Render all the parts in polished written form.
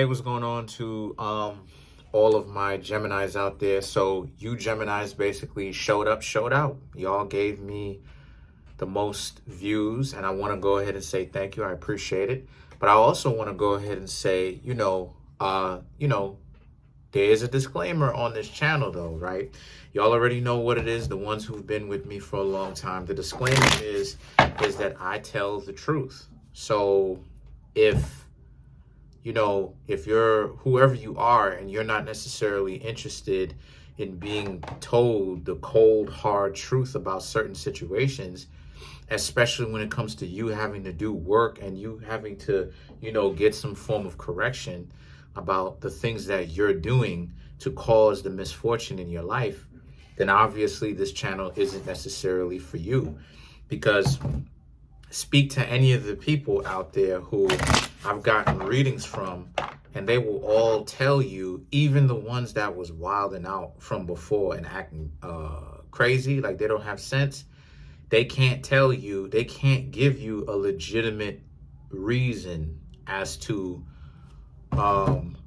Hey, what's going on to all of my Geminis out there? So you Geminis basically showed up, showed out. Y'all gave me the most views, and I want to go ahead and say thank you. I appreciate it. But I also want to go ahead and say, there is a disclaimer on this channel though, right? Y'all already know what it is, the ones who've been with me for a long time. The disclaimer is that I tell the truth. So if you're whoever you are and you're not necessarily interested in being told the cold, hard truth about certain situations, especially when it comes to you having to do work and you having to, get some form of correction about the things that you're doing to cause the misfortune in your life, then obviously this channel isn't necessarily for you. Because speak to any of the people out there who I've gotten readings from, and they will all tell you, even the ones that was wilding out from before and acting crazy, like they don't have sense, they can't tell you, they can't give you a legitimate reason as to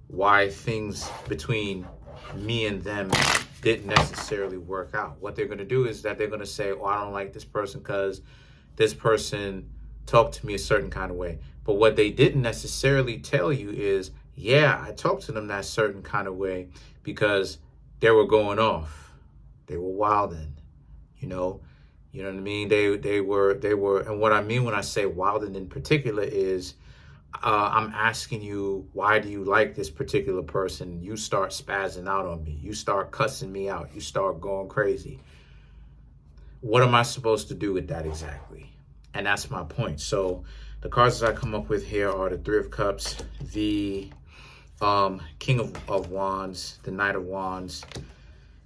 why things between me and them didn't necessarily work out. What they're going to do is that they're going to say, oh, I don't like this person because this person talked to me a certain kind of way. But what they didn't necessarily tell you is, yeah, I talked to them that certain kind of way because they were going off. They were wilding, you know what I mean? They were, and what I mean when I say wilding in particular is, I'm asking you, why do you like this particular person? You start spazzing out on me. You start cussing me out. You start going crazy. What am I supposed to do with that exactly? And that's my point. So the cards that I come up with here are the Three of Cups, the King of Wands, the Knight of Wands,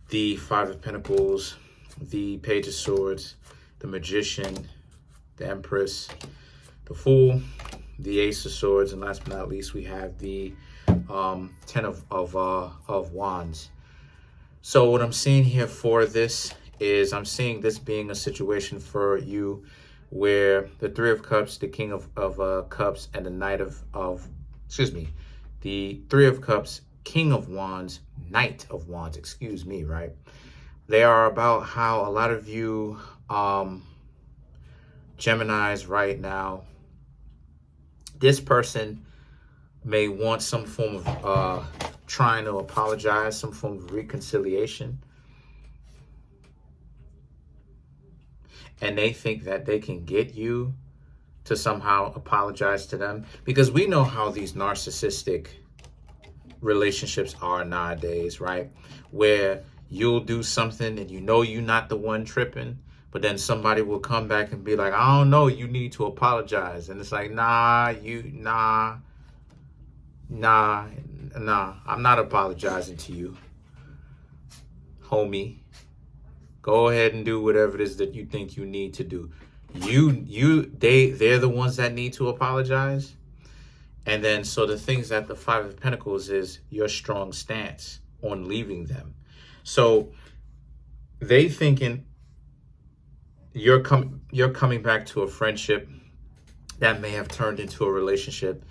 the Five of Pentacles, the Page of Swords, the Magician, the Empress, the Fool, the Ace of Swords, and last but not least, we have the Ten of Wands. So what I'm seeing here for this is I'm seeing this being a situation for you where the Three of Cups, the King of Cups, and the the Three of Cups, King of Wands, Knight of Wands, right? They are about how a lot of you Geminis right now, this person may want some form of trying to apologize, some form of reconciliation. And they think that they can get you to somehow apologize to them. Because we know how these narcissistic relationships are nowadays, right? Where you'll do something and you're not the one tripping, but then somebody will come back and be like, I don't know, you need to apologize. And it's like, nah, I'm not apologizing to you, homie. Go ahead and do whatever it is that you think you need to do. They're the ones that need to apologize. And then, so the things that the Five of Pentacles is your strong stance on leaving them. So they thinking you're coming back to a friendship that may have turned into a relationship.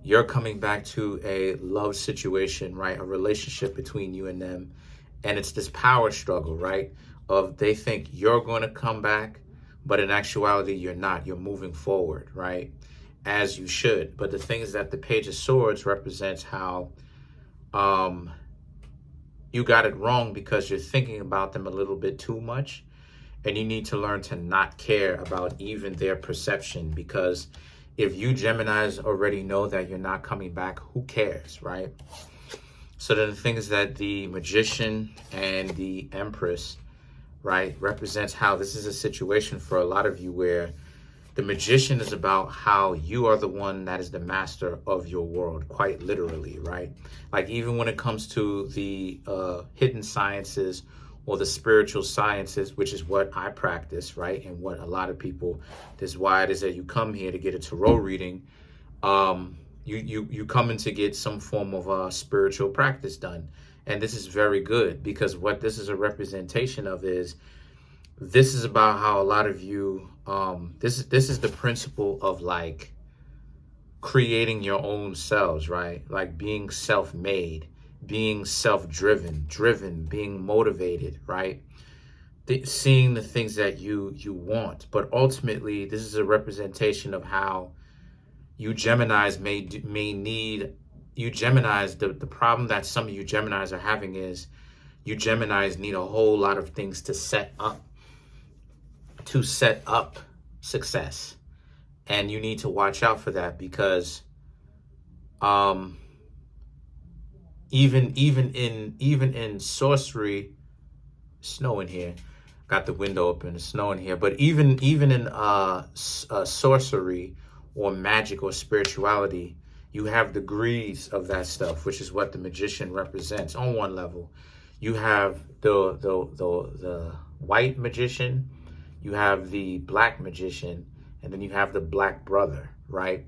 You're coming back to a love situation, right? A relationship between you and them. And it's this power struggle, right? Of they think you're going to come back, but in actuality, you're not. You're moving forward, right? As you should. But the thing is that the Page of Swords represents how you got it wrong because you're thinking about them a little bit too much. And you need to learn to not care about even their perception, because if you Geminis already know that you're not coming back, who cares, right? So then the thing is that the Magician and the Empress, right, represents how this is a situation for a lot of you where the Magician is about how you are the one that is the master of your world, quite literally, right? Like even when it comes to the hidden sciences or the spiritual sciences, which is what I practice, right? And what a lot of people, this is why it is that you come here to get a tarot reading. You come in to get some form of spiritual practice done. And this is very good, because what this is a representation of is, this is about how a lot of you, this is the principle of like creating your own selves, right? Like being self-made, being self-driven, being motivated, right? Seeing the things that you want. But ultimately, this is a representation of how you Geminis may need, you Geminis, the problem that some of you Geminis are having is you Geminis need a whole lot of things to set up success. And you need to watch out for that, because even in sorcery, snowing here, got the window open, it's snowing here, but even in sorcery or magic or spirituality, you have degrees of that stuff, which is what the magician represents. On one level, you have the white magician, you have the black magician, and then you have the black brother, right?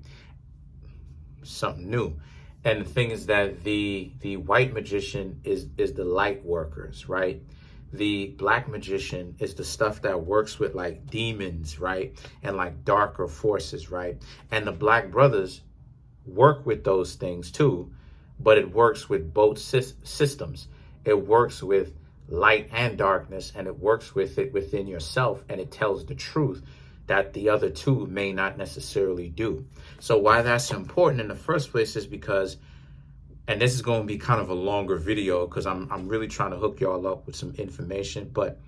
Something new. And the thing is that the white magician is the light workers, right? The black magician is the stuff that works with like demons, right? And like darker forces, right? And the black brothers work with those things too, but it works with both systems. It works with light and darkness, and it works with it within yourself, and it tells the truth that the other two may not necessarily do. So why that's important in the first place is because, and this is going to be kind of a longer video because I'm really trying to hook y'all up with some information, but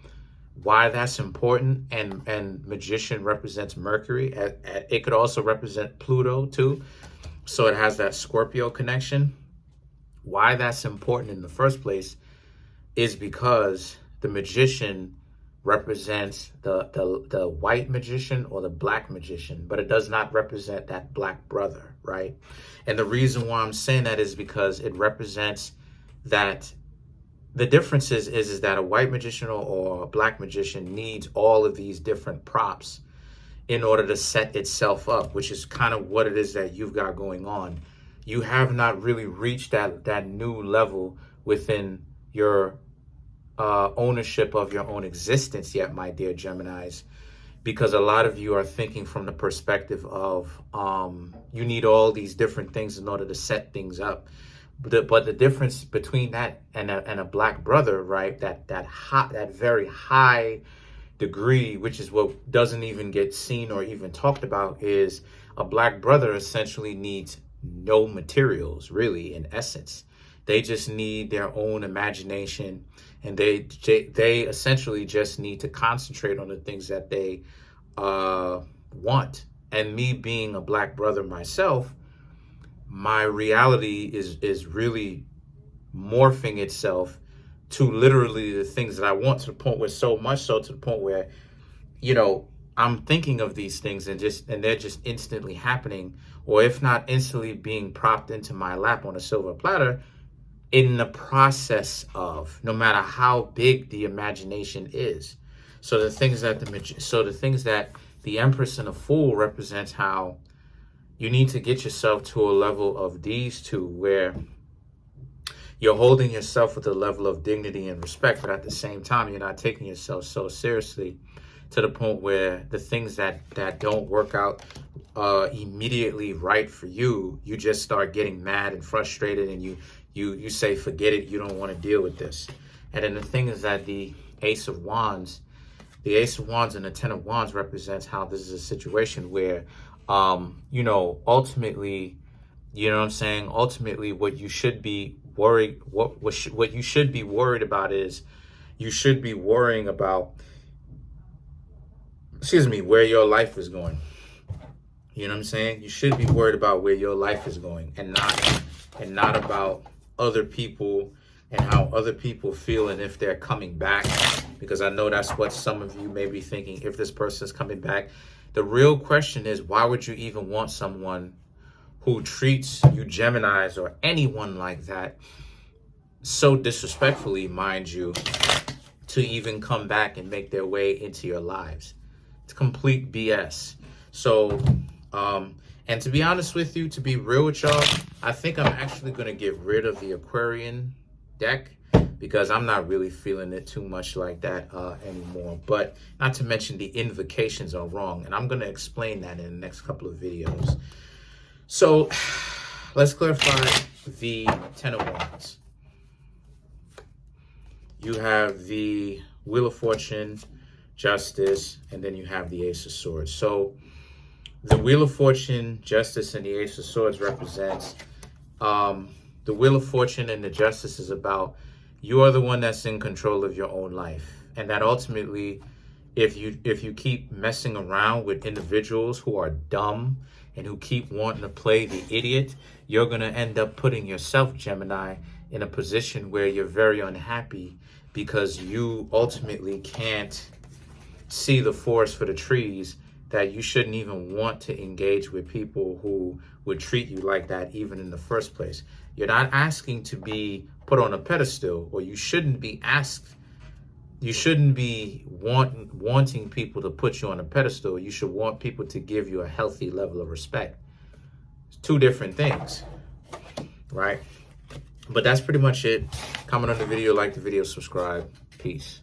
why that's important, and magician represents Mercury. It could also represent Pluto too. So it has that Scorpio connection. Why that's important in the first place is because the magician represents the white magician or the black magician, but it does not represent that black brother, right? And the reason why I'm saying that is because it represents that the difference is that a white magician or a black magician needs all of these different props in order to set itself up, which is kind of what it is that you've got going on. You have not really reached that new level within your ownership of your own existence yet, my dear Geminis, because a lot of you are thinking from the perspective of you need all these different things in order to set things up. But the difference between that and a black brother, right? That very high degree, which is what doesn't even get seen or even talked about, is a black brother essentially needs no materials, really, in essence. They just need their own imagination, and they essentially just need to concentrate on the things that they want. And me being a black brother myself, my reality is really morphing itself to literally the things that I want, to the point where, so much so to the point where, you know, I'm thinking of these things and they're just instantly happening, or if not instantly being propped into my lap on a silver platter, in the process of, no matter how big the imagination is. So the things that the Empress and the Fool represents how you need to get yourself to a level of these two where you're holding yourself with a level of dignity and respect, but at the same time, you're not taking yourself so seriously to the point where the things that don't work out immediately right for you, you just start getting mad and frustrated, and you say, forget it, you don't want to deal with this. And then the thing is that the Ace of Wands and the Ten of Wands represents how this is a situation where, you know, ultimately, you know what I'm saying? Ultimately, what you should be worried, what you should be worried about is, you should be worrying about, where your life is going. You know what I'm saying? You should be worried about where your life is going, and not about other people and how other people feel and if they're coming back. Because I know that's what some of you may be thinking, if this person is coming back. The real question is, why would you even want someone who treats you Geminis or anyone like that so disrespectfully, mind you, to even come back and make their way into your lives? It's complete BS. So, and to be honest with you, to be real with y'all, I think I'm actually going to get rid of the Aquarian deck, because I'm not really feeling it too much like that anymore. But not to mention the invocations are wrong, and I'm going to explain that in the next couple of videos. So let's clarify the Ten of Wands. You have the Wheel of Fortune, Justice, and then you have the Ace of Swords. So the Wheel of Fortune, Justice, and the Ace of Swords represents the Wheel of Fortune and the Justice is about you are the one that's in control of your own life. And that ultimately, if you keep messing around with individuals who are dumb and who keep wanting to play the idiot, you're going to end up putting yourself, Gemini, in a position where you're very unhappy because you ultimately can't see the forest for the trees, that you shouldn't even want to engage with people who would treat you like that even in the first place. You're not asking to be put on a pedestal, or you shouldn't be asked. You shouldn't be wanting people to put you on a pedestal. You should want people to give you a healthy level of respect. It's two different things, right? But that's pretty much it. Comment on the video, like the video, subscribe. Peace.